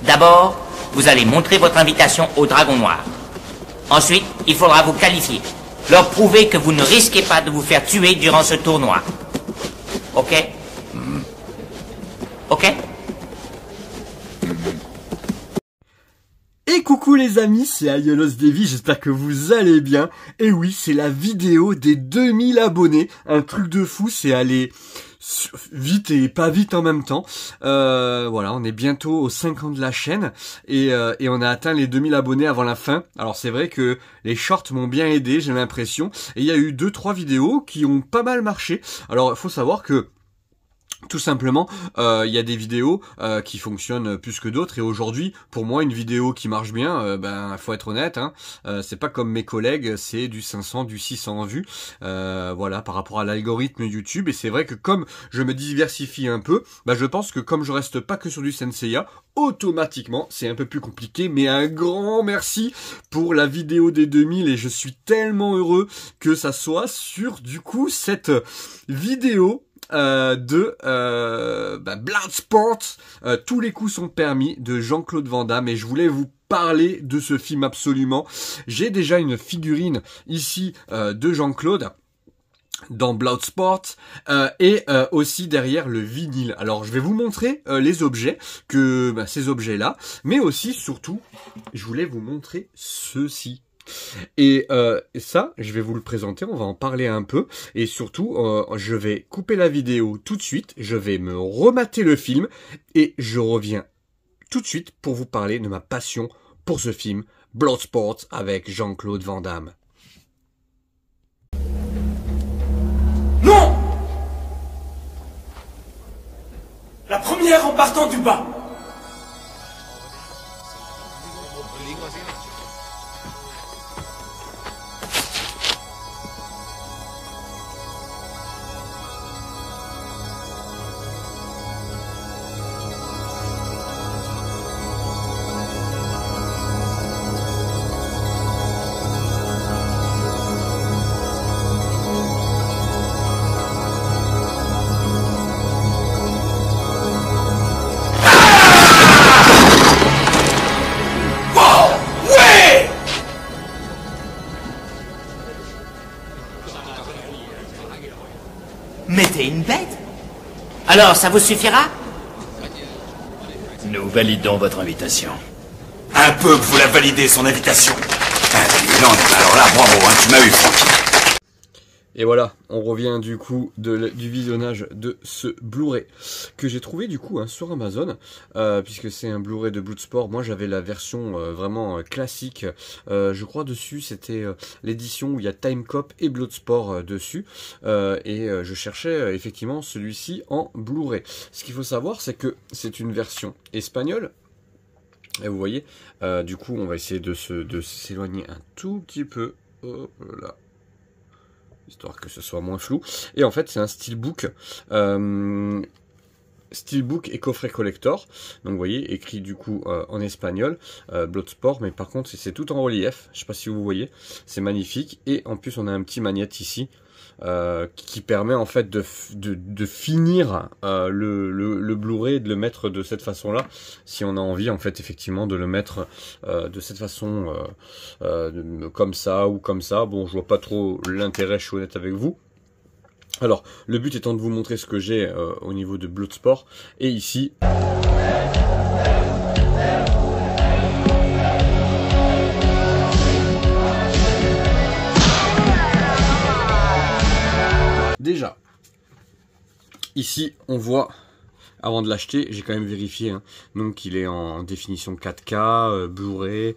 D'abord, vous allez montrer votre invitation au Dragon Noir. Ensuite, il faudra vous qualifier. Leur prouver que vous ne risquez pas de vous faire tuer durant ce tournoi. Ok? Ok? Et coucou les amis, c'est Aiolos Davy, j'espère que vous allez bien. Et oui, c'est la vidéo des 2000 abonnés, un truc de fou, c'est aller vite et pas vite en même temps. Voilà, on est bientôt aux 5 ans de la chaîne et on a atteint les 2000 abonnés avant la fin. Alors c'est vrai que les shorts m'ont bien aidé, j'ai l'impression. Et il y a eu 2-3 vidéos qui ont pas mal marché. Alors il faut savoir que tout simplement, il y a des vidéos qui fonctionnent plus que d'autres et aujourd'hui, pour moi, une vidéo qui marche bien, faut être honnête, hein, c'est pas comme mes collègues, c'est du 500, du 600 vues, voilà, par rapport à l'algorithme YouTube. Et c'est vrai que comme je me diversifie un peu, je pense que comme je reste pas que sur du Senseiya, automatiquement, c'est un peu plus compliqué. Mais un grand merci pour la vidéo des 2000 et je suis tellement heureux que ça soit sur du coup cette vidéo Bloodsport, tous les coups sont permis, de Jean-Claude Van Damme, et je voulais vous parler de ce film absolument. J'ai déjà une figurine ici de Jean-Claude dans Bloodsport et aussi derrière le vinyle. Alors je vais vous montrer les objets, ces objets-là, mais aussi surtout, je voulais vous montrer ceci. Et ça, je vais vous le présenter, on va en parler un peu. Et surtout, je vais couper la vidéo tout de suite, je vais me remater le film et je reviens tout de suite pour vous parler de ma passion pour ce film, Bloodsport avec Jean-Claude Van Damme. Non! La première en partant du bas. Mais t'es une bête. Alors, ça vous suffira? Nous validons votre invitation. Un peu que vous la validez, son invitation. Non, alors là, bravo, hein, tu m'as eu, Franck. Et voilà, on revient du coup du visionnage de ce Blu-ray que j'ai trouvé du coup sur Amazon, puisque c'est un Blu-ray de Bloodsport. Moi j'avais la version vraiment classique, je crois dessus c'était l'édition où il y a Time Cop et Bloodsport dessus, et je cherchais effectivement celui-ci en Blu-ray. Ce qu'il faut savoir, c'est que c'est une version espagnole. Et vous voyez, du coup on va essayer de s'éloigner un tout petit peu. Hop là, histoire que ce soit moins flou. Et en fait, c'est un steelbook. Steelbook et coffret collector. Donc, vous voyez, écrit du coup en espagnol. Bloodsport, mais par contre, c'est tout en relief. Je sais pas si vous voyez. C'est magnifique. Et en plus, on a un petit magnète ici. Qui permet en fait de finir le Blu-ray, de le mettre de cette façon-là, si on a envie en fait effectivement de le mettre de cette façon, comme ça ou comme ça. Bon, je vois pas trop l'intérêt, je suis honnête avec vous. Alors, le but étant de vous montrer ce que j'ai au niveau de Bloodsport, et ici... Déjà, ici on voit, avant de l'acheter, j'ai quand même vérifié, hein, donc il est en définition 4K, Blu-ray,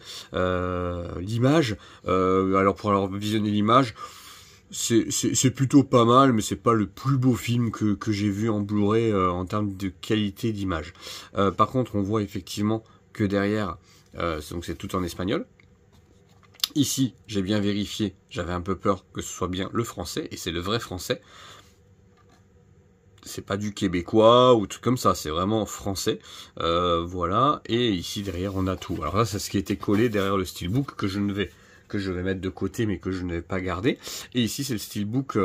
l'image, alors pour avoir visionné l'image, c'est plutôt pas mal, mais c'est pas le plus beau film que j'ai vu en Blu-ray en termes de qualité d'image. Par contre, on voit effectivement que derrière, donc c'est tout en espagnol. Ici, j'ai bien vérifié, j'avais un peu peur que ce soit bien le français, et c'est le vrai français. C'est pas du québécois ou tout comme ça, c'est vraiment français. Voilà, et ici derrière on a tout. Alors là, c'est ce qui était collé derrière le steelbook que je vais mettre de côté, mais que je ne vais pas garder. Et ici, c'est le steelbook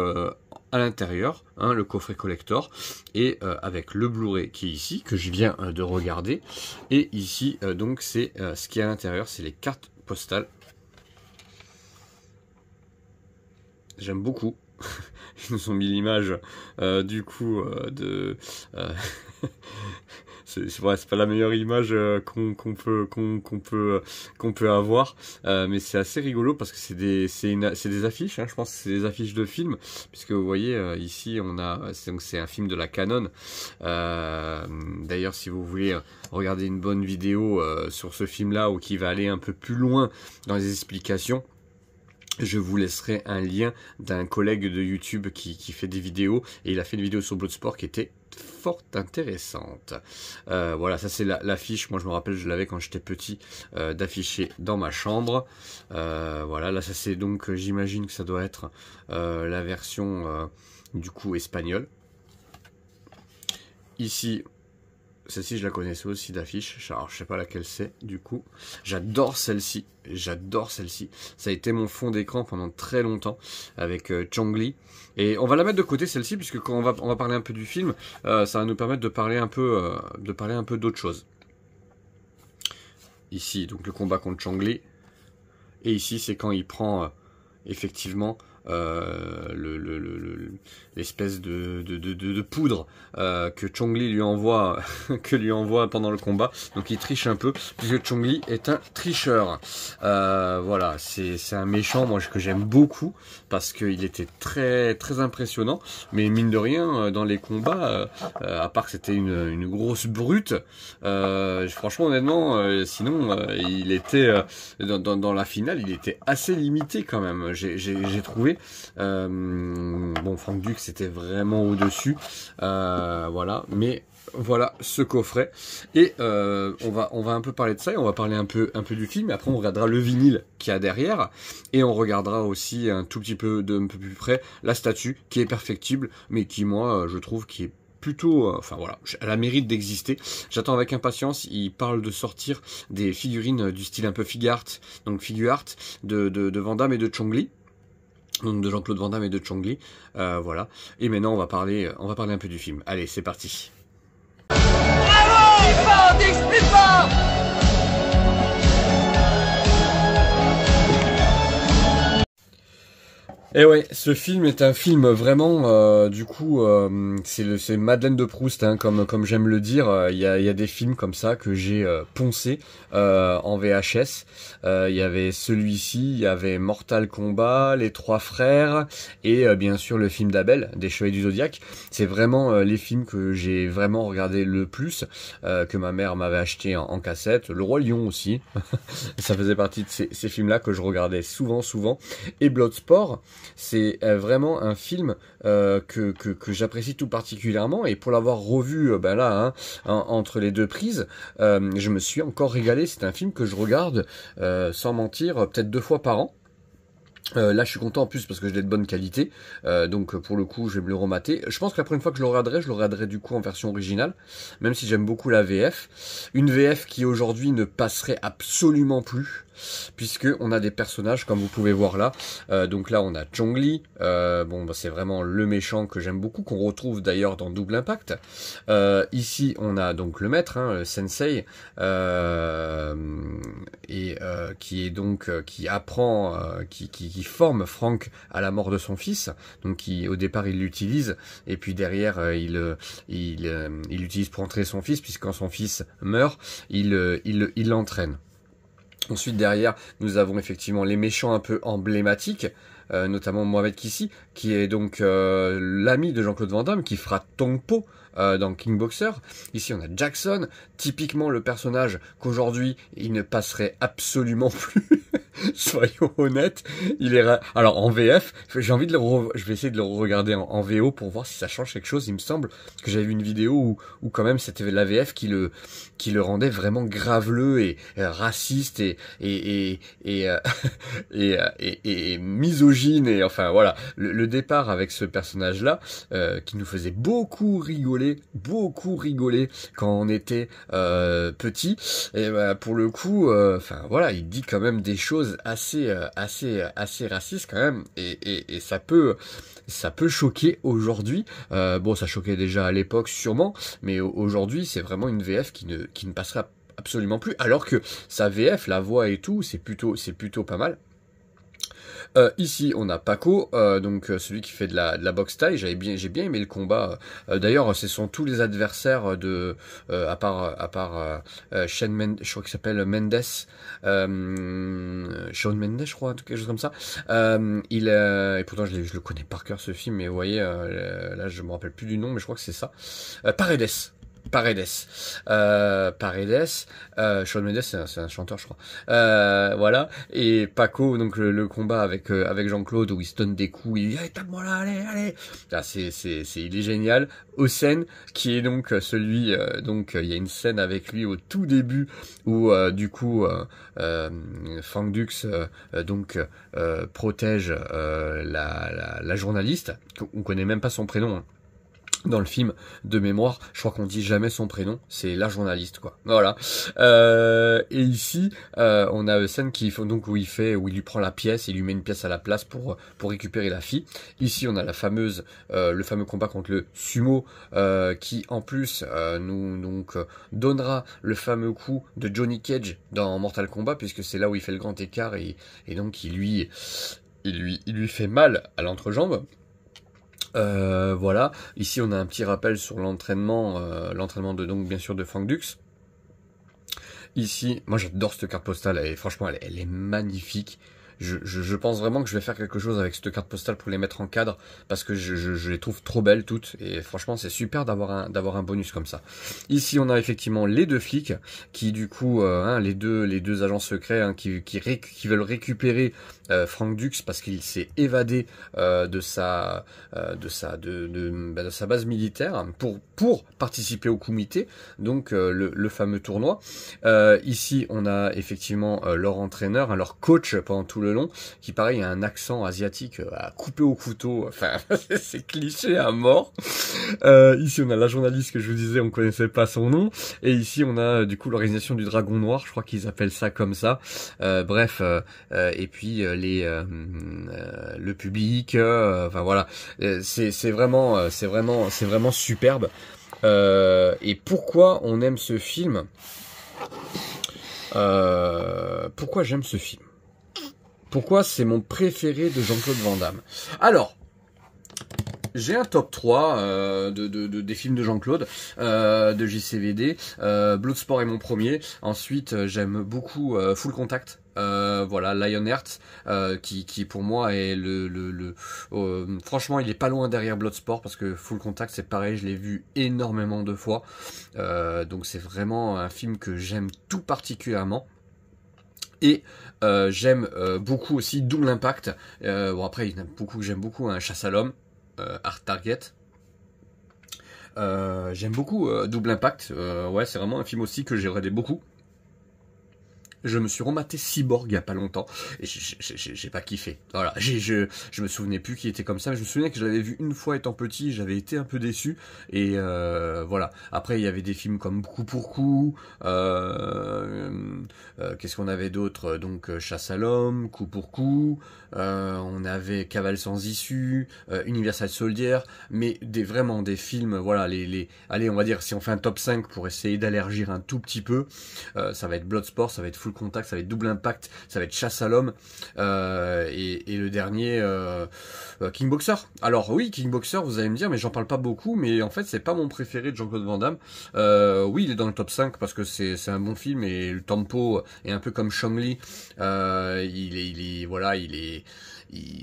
à l'intérieur, hein, le coffret collector, et avec le Blu-ray qui est ici, que je viens de regarder. Et ici, donc, c'est ce qui est à l'intérieur, c'est les cartes postales. J'aime beaucoup. Ils nous ont mis l'image du coup de c'est pas la meilleure image qu'on peut avoir, mais c'est assez rigolo parce que c'est des affiches, hein, je pense que c'est des affiches de films, puisque vous voyez ici on a c'est un film de la Canon. D'ailleurs, si vous voulez regarder une bonne vidéo sur ce film là, ou qui va aller un peu plus loin dans les explications, je vous laisserai un lien d'un collègue de YouTube qui fait des vidéos, et il a fait une vidéo sur Bloodsport qui était fort intéressante. Voilà, ça c'est l'affiche. Moi je me rappelle, je l'avais quand j'étais petit, d'afficher dans ma chambre. Voilà, là ça c'est donc, j'imagine que ça doit être la version du coup espagnole. Ici, celle-ci je la connaissais aussi d'affiche, alors je sais pas laquelle c'est du coup. J'adore celle-ci, j'adore celle-ci. Ça a été mon fond d'écran pendant très longtemps avec Chong Li. Et on va la mettre de côté celle-ci, puisque quand on va parler un peu du film, ça va nous permettre de parler un peu d'autre chose. Ici donc le combat contre Chong Li, et ici c'est quand il prend effectivement l'espèce de poudre que Chong Li lui envoie pendant le combat. Donc il triche un peu, puisque Chong Li est un tricheur. Voilà, c'est un méchant moi que j'aime beaucoup, parce qu'il était très très impressionnant, mais mine de rien dans les combats, à part que c'était une grosse brute, franchement honnêtement, sinon il était dans la finale, il était assez limité quand même, j'ai trouvé. Bon, Frank Dux c'était vraiment au-dessus, voilà, mais voilà ce coffret. Et on va un peu parler de ça, et on va parler un peu du film, et après on regardera le vinyle qu'il y a derrière, et on regardera aussi un tout petit peu un peu plus près la statue qui est perfectible, mais qui moi je trouve qui est plutôt, enfin voilà, elle a mérite d'exister. J'attends avec impatience. Il parle de sortir des figurines du style un peu figure art, donc figure art de Van Damme et de Chong Li. Donc de Jean-Claude Van Damme et de Chong Li, voilà. Et maintenant on va parler un peu du film. Allez, c'est parti. Bravo, plus fort. Et ouais, ce film est un film vraiment, du coup, c'est Madeleine de Proust, hein, comme j'aime le dire. Il y a des films comme ça que j'ai poncé en VHS. Il y avait celui-ci, il y avait Mortal Kombat, Les Trois Frères, et bien sûr le film d'Abel, des Chevaliers du Zodiaque. C'est vraiment les films que j'ai vraiment regardé le plus, que ma mère m'avait acheté en cassette. Le Roi Lion aussi, ça faisait partie de ces films-là que je regardais souvent. Et Bloodsport, c'est vraiment un film que j'apprécie tout particulièrement, et pour l'avoir revu là, hein, entre les deux prises, je me suis encore régalé. C'est un film que je regarde sans mentir peut-être 2 fois par an. Là je suis content en plus parce que je l'ai de bonne qualité, donc pour le coup je vais me le remater. Je pense que la prochaine fois que je le regarderai du coup en version originale, même si j'aime beaucoup la VF. Une VF qui aujourd'hui ne passerait absolument plus, puisque on a des personnages comme vous pouvez voir là. Donc là on a Chong Li, c'est vraiment le méchant que j'aime beaucoup, qu'on retrouve d'ailleurs dans Double Impact. Ici on a donc le maître, hein, le sensei, qui est donc qui apprend, qui forme Frank à la mort de son fils. Donc au départ il l'utilise, et puis derrière il l'utilise pour entraîner son fils, puisque quand son fils meurt, il l'entraîne. Ensuite derrière nous avons effectivement les méchants un peu emblématiques, notamment Mohamed Kissi, qui est donc l'ami de Jean-Claude Van Damme, qui fera Tong Po dans King Boxer. Ici on a Jackson, typiquement le personnage qu'aujourd'hui il ne passerait absolument plus. Soyons honnêtes, il est alors en VF, j'ai envie de je vais essayer de le regarder en VO pour voir si ça change quelque chose. Il me semble que j'avais vu une vidéo où quand même c'était la VF qui le rendait vraiment graveleux et raciste et misogyne, et enfin voilà, le départ avec ce personnage là qui nous faisait beaucoup rigoler quand on était petit, et pour le coup enfin voilà, il dit quand même des choses choses assez racistes quand même, et ça peut choquer aujourd'hui. Bon, ça choquait déjà à l'époque sûrement, mais aujourd'hui c'est vraiment une VF qui ne passera absolument plus, alors que sa VF, la voix et tout, c'est plutôt pas mal. Ici on a Paco, donc celui qui fait de la boxe thaï. J'ai bien aimé le combat. D'ailleurs, ce sont tous les adversaires de à part Shawn Mendes, je crois qu'il s'appelle Mendes, Shawn Mendes, je crois, quelque chose comme ça. Et pourtant je le connais par cœur ce film, mais vous voyez, là je me rappelle plus du nom, mais je crois que c'est ça. Paredes. Shawn Mendes, c'est un chanteur, je crois. Voilà. Et Paco, donc le combat avec Jean-Claude où il se donne des coups, il dit hey, tape-moi là, allez. Là, il est génial. Hossein, qui est donc celui, donc il y a une scène avec lui au tout début où du coup Frank Dux protège la journaliste. On connaît même pas son prénom. Hein. Dans le film, de mémoire, je crois qu'on dit jamais son prénom, c'est la journaliste, quoi. Voilà. Et ici, on a une scène où il lui prend la pièce, il lui met une pièce à la place pour récupérer la fille. Ici, on a le fameux combat contre le sumo, qui en plus nous donnera le fameux coup de Johnny Cage dans Mortal Kombat, puisque c'est là où il fait le grand écart et donc il lui fait mal à l'entrejambe. Voilà. Ici, on a un petit rappel sur l'entraînement donc bien sûr de Frank Dux. Ici, moi j'adore cette carte postale et franchement, elle est magnifique. Je pense vraiment que je vais faire quelque chose avec cette carte postale pour les mettre en cadre parce que je les trouve trop belles toutes et franchement c'est super d'avoir un bonus comme ça. Ici on a effectivement les deux flics qui du coup les deux agents secrets qui veulent récupérer Frank Dux parce qu'il s'est évadé de sa base militaire pour participer au comité, donc le fameux tournoi. Ici on a effectivement leur entraîneur, leur coach pendant tout le long, qui pareil a un accent asiatique à couper au couteau, enfin c'est cliché à mort. Ici on a la journaliste que je vous disais, on connaissait pas son nom, et ici on a du coup l'organisation du Dragon Noir, je crois qu'ils appellent ça comme ça. Bref, et puis le public, enfin voilà, c'est vraiment superbe. Et pourquoi on aime ce film? Pourquoi j'aime ce film? Pourquoi c'est mon préféré de Jean-Claude Van Damme? Alors, j'ai un top 3 des films de Jean-Claude, de JCVD. Bloodsport est mon premier. Ensuite, j'aime beaucoup Full Contact. Voilà, Lionheart, qui pour moi est franchement il est pas loin derrière Bloodsport, parce que Full Contact c'est pareil, je l'ai vu énormément de fois, donc c'est vraiment un film que j'aime tout particulièrement. Et j'aime beaucoup aussi Double Impact. Bon après il y en a beaucoup que j'aime beaucoup, Chasse à l'homme, Hard Target. J'aime beaucoup Double Impact. Ouais, c'est vraiment un film aussi que j'ai regardé beaucoup. Je me suis rematé Cyborg il y a pas longtemps et j'ai pas kiffé. Voilà, je me souvenais plus qu'il était comme ça, mais je me souvenais que je l'avais vu une fois étant petit, j'avais été un peu déçu et voilà. Après il y avait des films comme Coup pour Coup, qu'est-ce qu'on avait d'autre? Donc Chasse à l'homme, Coup pour Coup, on avait Cavale sans issue, Universal Soldier, mais vraiment des films, voilà, allez, on va dire si on fait un top 5 pour essayer d'élargir un tout petit peu, ça va être Bloodsport, ça va être Full Contact, ça va être Double Impact, ça va être Chasse à l'homme, et le dernier King Boxer. Alors oui, King Boxer, vous allez me dire, mais j'en parle pas beaucoup, mais en fait c'est pas mon préféré de Jean-Claude Van Damme. Oui, il est dans le top 5 parce que c'est un bon film et le tempo est un peu comme Chong-Li.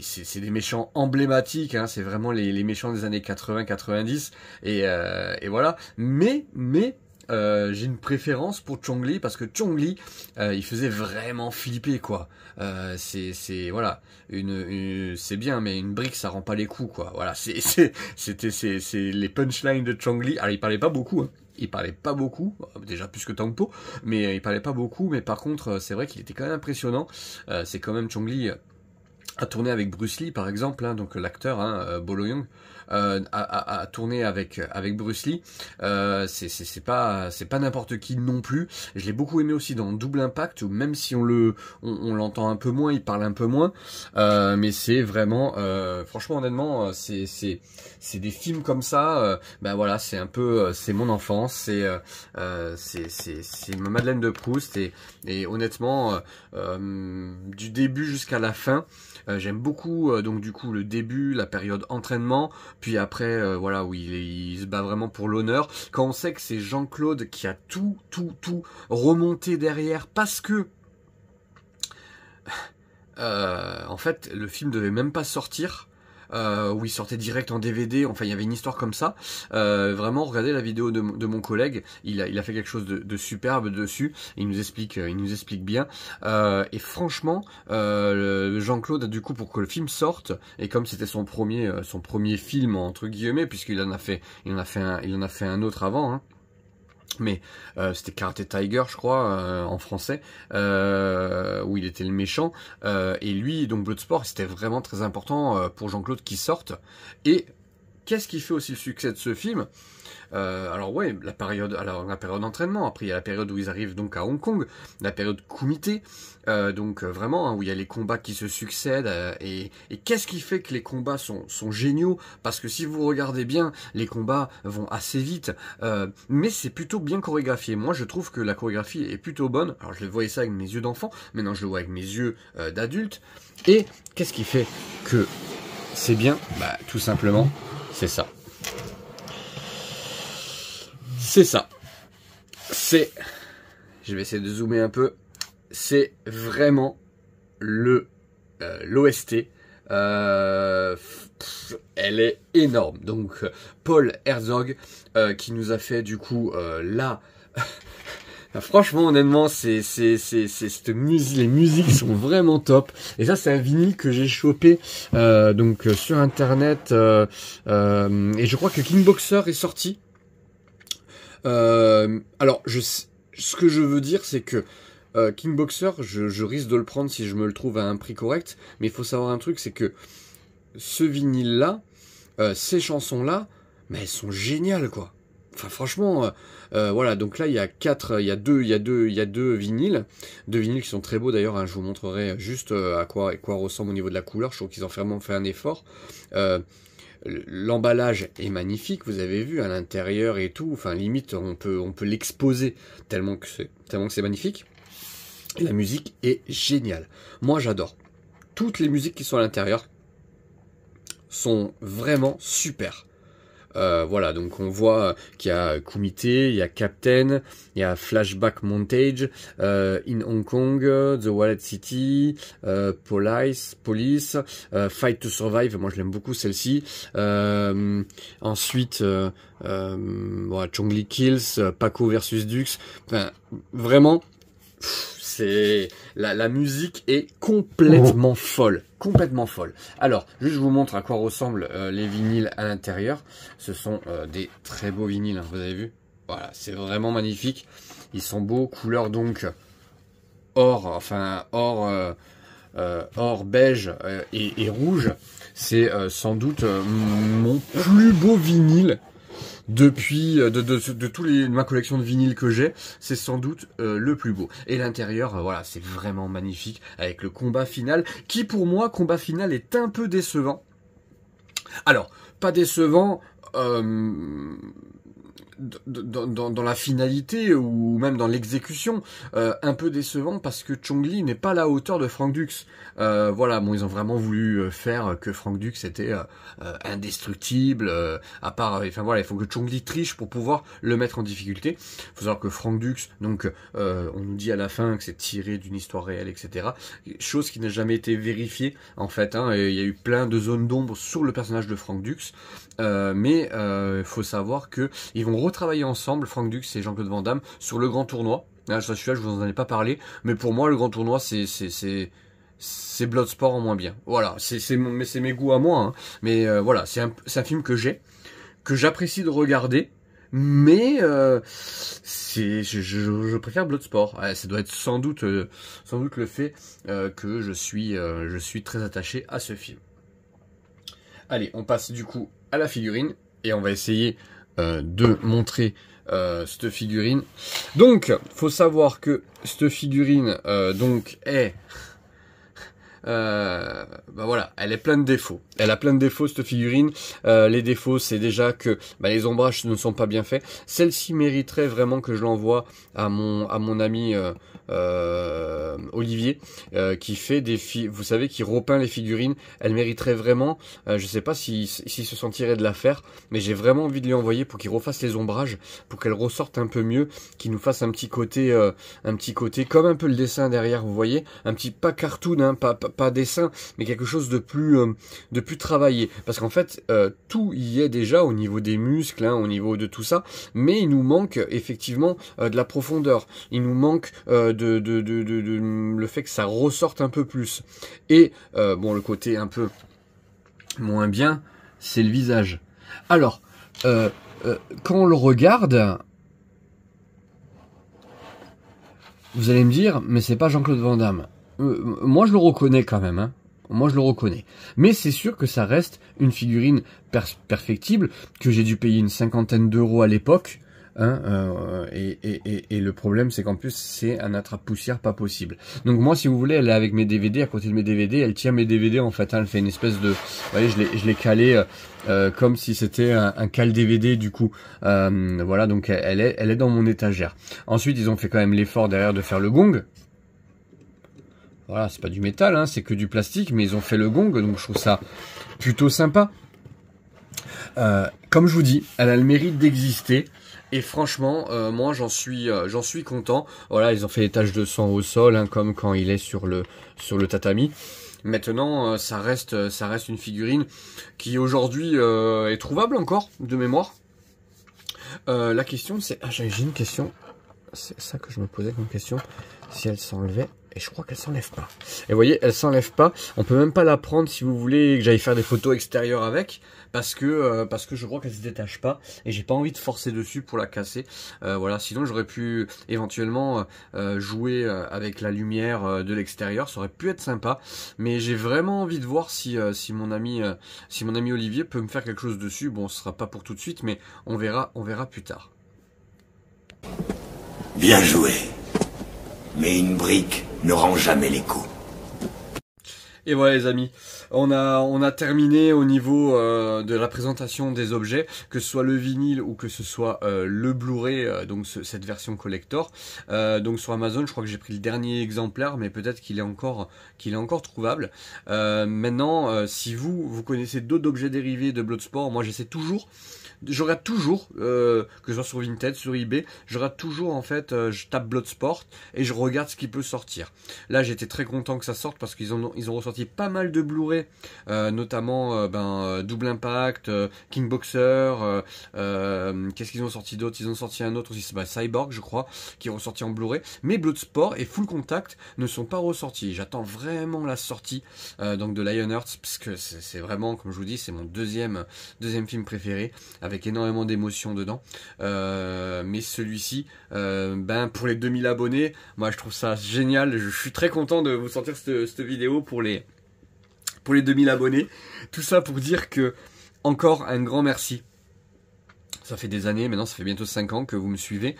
C'est des méchants emblématiques, c'est vraiment les méchants des années 80-90 et voilà. Mais j'ai une préférence pour Chong-Li parce que Chong-Li il faisait vraiment flipper quoi. C'est voilà, c'est bien, mais une brique ça rend pas les coups quoi. Voilà, c'est les punchlines de Chong-Li. Alors il parlait pas beaucoup, Il parlait pas beaucoup, déjà plus que Tangpo, mais il parlait pas beaucoup, mais par contre c'est vrai qu'il était quand même impressionnant. C'est quand même Chong-Li. a tourné avec Bruce Lee par exemple, hein, donc l'acteur Bolo Yeung a tourné avec Bruce Lee. C'est pas n'importe qui non plus. Je l'ai beaucoup aimé aussi dans Double Impact, où même si on l'entend un peu moins, il parle un peu moins, mais c'est vraiment franchement honnêtement c'est des films comme ça, ben voilà, c'est un peu c'est mon enfance, c'est ma Madeleine de Proust, et honnêtement du début jusqu'à la fin, j'aime beaucoup donc du coup le début, la période entraînement, puis après voilà, où il se bat vraiment pour l'honneur, quand on sait que c'est Jean-Claude qui a tout remonté derrière, parce que en fait le film devait même pas sortir, où il sortait direct en DVD, enfin il y avait une histoire comme ça. Vraiment, regardez la vidéo de mon collègue, il a fait quelque chose de superbe dessus, il nous explique bien, et franchement Jean-Claude, du coup, pour que le film sorte, et comme c'était son premier film entre guillemets, puisqu'il en a fait un autre avant, hein, mais c'était Karate Tiger, je crois, en français, où il était le méchant, et lui, donc Bloodsport, c'était vraiment très important pour Jean-Claude qu'il sorte. Et qu'est-ce qui fait aussi le succès de ce film? Alors ouais, la période d'entraînement, après il y a la période où ils arrivent donc à Hong Kong, la période Kumite, donc vraiment, hein, où il y a les combats qui se succèdent, et qu'est-ce qui fait que les combats sont géniaux? Parce que si vous regardez bien, les combats vont assez vite, mais c'est plutôt bien chorégraphié. Moi je trouve que la chorégraphie est plutôt bonne. Alors je voyais ça avec mes yeux d'enfant, maintenant je le vois avec mes yeux d'adulte. Et qu'est-ce qui fait que c'est bien? Bah tout simplement, c'est ça. C'est ça. Je vais essayer de zoomer un peu. C'est vraiment l'OST. Elle est énorme. Donc Paul Herzog qui nous a fait du coup là. Franchement, honnêtement, cette musique, les musiques sont vraiment top. Et ça, c'est un vinyle que j'ai chopé donc sur internet. Et je crois que Kingboxer est sorti. Alors, ce que je veux dire, c'est que Kingboxer, je risque de le prendre si je me le trouve à un prix correct, mais il faut savoir un truc, c'est que ce vinyle-là, ces chansons-là, mais elles sont géniales, quoi. Enfin, franchement, voilà. Donc là, il y a deux vinyles qui sont très beaux d'ailleurs. Hein, je vous montrerai juste à quoi ressemble au niveau de la couleur. Je trouve qu'ils ont vraiment fait un effort. L'emballage est magnifique, vous avez vu à l'intérieur et tout, enfin limite on peut l'exposer tellement que c'est magnifique. Et la musique est géniale. Moi j'adore. Toutes les musiques qui sont à l'intérieur sont vraiment super. Voilà, donc on voit qu'il y a Kumite, il y a Captain, il y a Flashback Montage, In Hong Kong, The Wallet City, Police, Fight to Survive, moi je l'aime beaucoup celle-ci. Ensuite, voilà, Chongli Kills, Paco versus Dux, enfin, vraiment... C'est la musique est complètement folle. Alors, juste je vous montre à quoi ressemblent les vinyles à l'intérieur. Ce sont des très beaux vinyles, hein, vous avez vu. Voilà, c'est vraiment magnifique. Ils sont beaux, couleur donc or beige et rouge. C'est sans doute mon plus beau vinyle. Depuis de tous ma collection de vinyles que j'ai, c'est sans doute le plus beau. Et l'intérieur, voilà, c'est vraiment magnifique, avec le combat final, qui pour moi, combat final, est un peu décevant. Alors, pas décevant dans la finalité ou même dans l'exécution, un peu décevant parce que Chongli n'est pas à la hauteur de Frank Dux. Voilà, bon, ils ont vraiment voulu faire que Frank Dux était indestructible, à part, enfin voilà, il faut que Chongli triche pour pouvoir le mettre en difficulté. Faut savoir que Frank Dux, donc on nous dit à la fin que c'est tiré d'une histoire réelle, etc. Chose qui n'a jamais été vérifiée en fait, hein, et il y a eu plein de zones d'ombre sur le personnage de Frank Dux. Mais faut savoir que ils vont retravailler ensemble, Frank Dux et Jean-Claude Van Damme, sur le grand tournoi. Là, celui-là, je vous en ai pas parlé, mais pour moi, le grand tournoi, c'est Bloodsport en moins bien. Voilà, c'est mes goûts à moi, hein. Mais voilà, c'est un film que j'apprécie de regarder, mais je préfère Bloodsport. Ça doit être sans doute le fait que je suis très attaché à ce film. Allez, on passe du coup à la figurine et on va essayer de montrer cette figurine. Donc, faut savoir que cette figurine donc est bah voilà, elle est pleine de défauts. Elle a plein de défauts cette figurine. Les défauts, c'est déjà que les ombrages ne sont pas bien faits. Celle-ci mériterait vraiment que je l'envoie à mon ami Olivier, qui fait vous savez, qui repeint les figurines. Elle mériterait vraiment. Je sais pas s'il se sentirait de la faire, mais j'ai vraiment envie de lui envoyer pour qu'il refasse les ombrages, pour qu'elle ressorte un peu mieux, qu'il nous fasse un petit côté comme un peu le dessin derrière, vous voyez, un petit pas cartoon, hein, pas dessin, mais quelque chose de plus travaillé, parce qu'en fait tout y est déjà au niveau des muscles, hein, au niveau de tout ça, mais il nous manque effectivement de la profondeur, il nous manque le fait que ça ressorte un peu plus, et bon, le côté un peu moins bien, c'est le visage. Alors quand on le regarde, vous allez me dire, mais c'est pas Jean-Claude Van Damme. Moi je le reconnais quand même, hein. Moi je le reconnais. Mais c'est sûr que ça reste une figurine perfectible, que j'ai dû payer une 50aine d'euros à l'époque. Hein, et le problème c'est qu'en plus c'est un attrape-poussière pas possible. Donc moi, si vous voulez, elle est avec mes DVD, à côté de mes DVD, elle tient mes DVD en fait, hein, elle fait une espèce de... Vous voyez, je l'ai calé comme si c'était un cale DVD du coup. Voilà, donc elle est dans mon étagère. Ensuite, ils ont fait quand même l'effort derrière de faire le gong. Voilà, c'est pas du métal, hein, c'est que du plastique, mais ils ont fait le gong, donc je trouve ça plutôt sympa. Comme je vous dis, elle a le mérite d'exister. Et franchement, moi j'en suis content. Voilà, ils ont fait les taches de sang au sol, hein, comme quand il est sur le tatami. Maintenant, ça reste une figurine qui aujourd'hui est trouvable encore de mémoire. La question c'est, j'ai une question. C'est ça que je me posais comme question. Si elle s'enlevait. Et je crois qu'elle s'enlève pas. Et vous voyez, elle s'enlève pas. On peut même pas la prendre si vous voulez que j'aille faire des photos extérieures avec, parce que je crois qu'elle se détache pas et j'ai pas envie de forcer dessus pour la casser. Voilà, sinon j'aurais pu éventuellement jouer avec la lumière de l'extérieur, ça aurait pu être sympa. Mais j'ai vraiment envie de voir si mon ami Olivier peut me faire quelque chose dessus. Bon, ce sera pas pour tout de suite, mais on verra plus tard. Bien joué. Mais une brique ne rend jamais les coups. Et voilà les amis, on a terminé au niveau de la présentation des objets, que ce soit le vinyle ou que ce soit le Blu-ray, donc cette version collector. Donc sur Amazon, je crois que j'ai pris le dernier exemplaire, mais peut-être qu'il est encore trouvable. Maintenant, si vous connaissez d'autres objets dérivés de Bloodsport, moi je regarde toujours, que ce soit sur Vinted, sur eBay, je regarde toujours en fait, je tape Bloodsport et je regarde ce qui peut sortir. Là j'étais très content que ça sorte parce qu'ils ont ressorti pas mal de Blu-ray, notamment Double Impact, King Boxer, qu'est-ce qu'ils ont sorti d'autre? Ils ont sorti un autre aussi, c'est Cyborg je crois, qui est ressorti en Blu-ray, mais Bloodsport et Full Contact ne sont pas ressortis. J'attends vraiment la sortie donc de Lionheart, parce que c'est vraiment, comme je vous dis, c'est mon deuxième film préféré, avec énormément d'émotions dedans, mais celui-ci, pour les 2000 abonnés, moi je trouve ça génial. Je suis très content de vous sortir cette vidéo pour les 2000 abonnés. Tout ça pour dire que, encore un grand merci. Ça fait des années, maintenant ça fait bientôt 5 ans que vous me suivez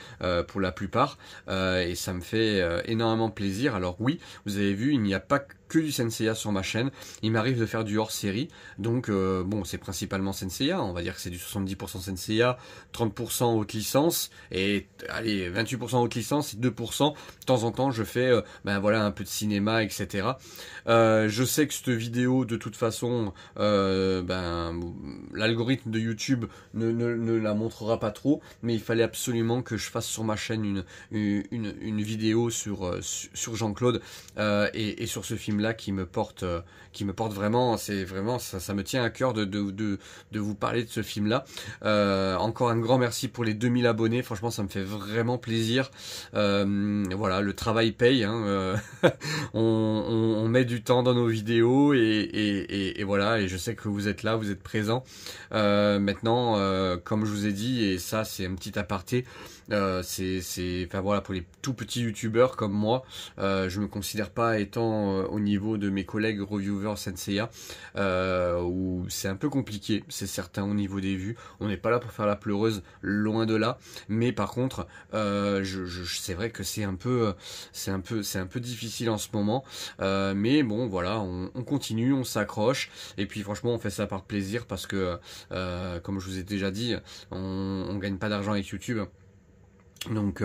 pour la plupart, et ça me fait énormément plaisir. Alors oui, vous avez vu, il n'y a pas que du Senseiya sur ma chaîne, il m'arrive de faire du hors-série, donc bon, c'est principalement Senseiya, on va dire que c'est du 70% Senseiya, 30% haute licence, et allez, 28% haute licence, et 2%, de temps en temps je fais voilà, un peu de cinéma, etc. Je sais que cette vidéo, de toute façon, l'algorithme de YouTube ne la montrera pas trop, mais il fallait absolument que je fasse sur ma chaîne une vidéo sur Jean-Claude et sur ce film-là. là qui me porte vraiment. C'est vraiment ça me tient à cœur de vous parler de ce film là. Encore un grand merci pour les 2000 abonnés. Franchement, ça me fait vraiment plaisir. Voilà, le travail paye. Hein. On met du temps dans nos vidéos et voilà. Et je sais que vous êtes là, vous êtes présents. Maintenant, comme je vous ai dit, et ça c'est un petit aparté. Enfin voilà, pour les tout petits youtubeurs comme moi, je me considère pas étant au niveau de mes collègues reviewers Senseiya, où c'est un peu compliqué, c'est certain au niveau des vues. On n'est pas là pour faire la pleureuse, loin de là. Mais par contre, c'est vrai que c'est un peu difficile en ce moment. Mais bon, voilà, on continue, on s'accroche. Et puis franchement, on fait ça par plaisir parce que, comme je vous ai déjà dit, on gagne pas d'argent avec YouTube. Donc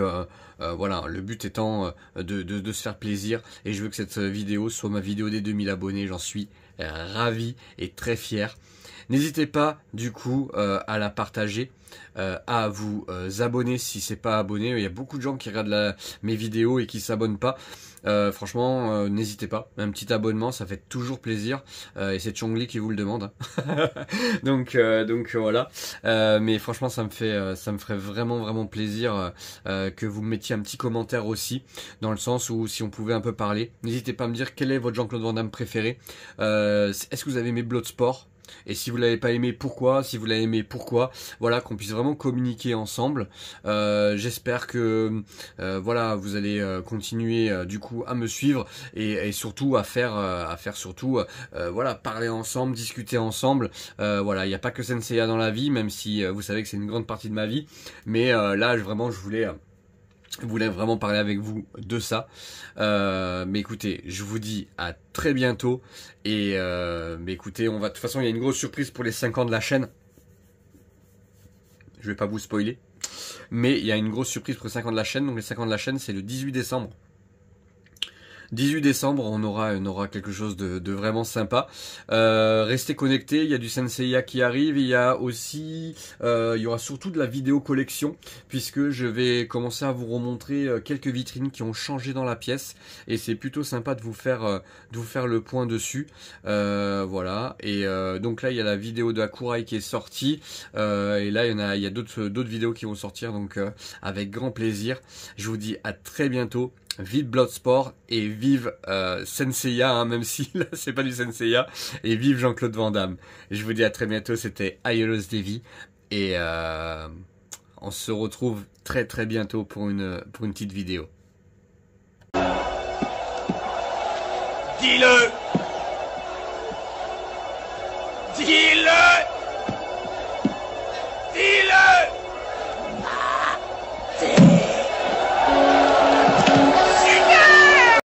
voilà, le but étant de se faire plaisir, et je veux que cette vidéo soit ma vidéo des 2000 abonnés, j'en suis ravi et très fier. N'hésitez pas du coup à la partager, à vous abonner si c'est pas abonné. Il y a beaucoup de gens qui regardent mes vidéos et qui s'abonnent pas. Franchement, n'hésitez pas, un petit abonnement, ça fait toujours plaisir. Et c'est Chongli qui vous le demande. donc voilà. Mais franchement, ça me ferait vraiment plaisir que vous me mettiez un petit commentaire aussi, dans le sens où si on pouvait un peu parler. N'hésitez pas à me dire quel est votre Jean-Claude Van Damme préféré. Est-ce que vous avez aimé Bloodsport? Et si vous l'avez pas aimé, pourquoi? Si vous l'avez aimé, pourquoi? Voilà, qu'on puisse vraiment communiquer ensemble. J'espère que voilà, vous allez continuer du coup à me suivre et surtout à faire surtout voilà, parler ensemble, discuter ensemble. Voilà, il n'y a pas que Senseiya dans la vie, même si vous savez que c'est une grande partie de ma vie. Mais là, je voulais vraiment parler avec vous de ça. Mais écoutez, je vous dis à très bientôt. Et mais écoutez, de toute façon, il y a une grosse surprise pour les 5 ans de la chaîne. Je vais pas vous spoiler. Mais il y a une grosse surprise pour les 5 ans de la chaîne. Donc les 5 ans de la chaîne, c'est le 18 décembre. 18 décembre, on aura quelque chose de vraiment sympa. Restez connectés, il y a du Senseiya qui arrive, il y a aussi, il y aura surtout de la vidéo collection, puisque je vais commencer à vous remontrer quelques vitrines qui ont changé dans la pièce, et c'est plutôt sympa de vous faire le point dessus. Voilà, et donc là il y a la vidéo de Hakurai qui est sortie, et là il y a d'autres vidéos qui vont sortir, donc avec grand plaisir. Je vous dis à très bientôt. Vive Bloodsport et vive Senseiya, hein, même si là c'est pas du Senseiya, et vive Jean-Claude Van Damme. Je vous dis à très bientôt, c'était Aiolos Devi, et on se retrouve très bientôt pour une petite vidéo. Dis-le!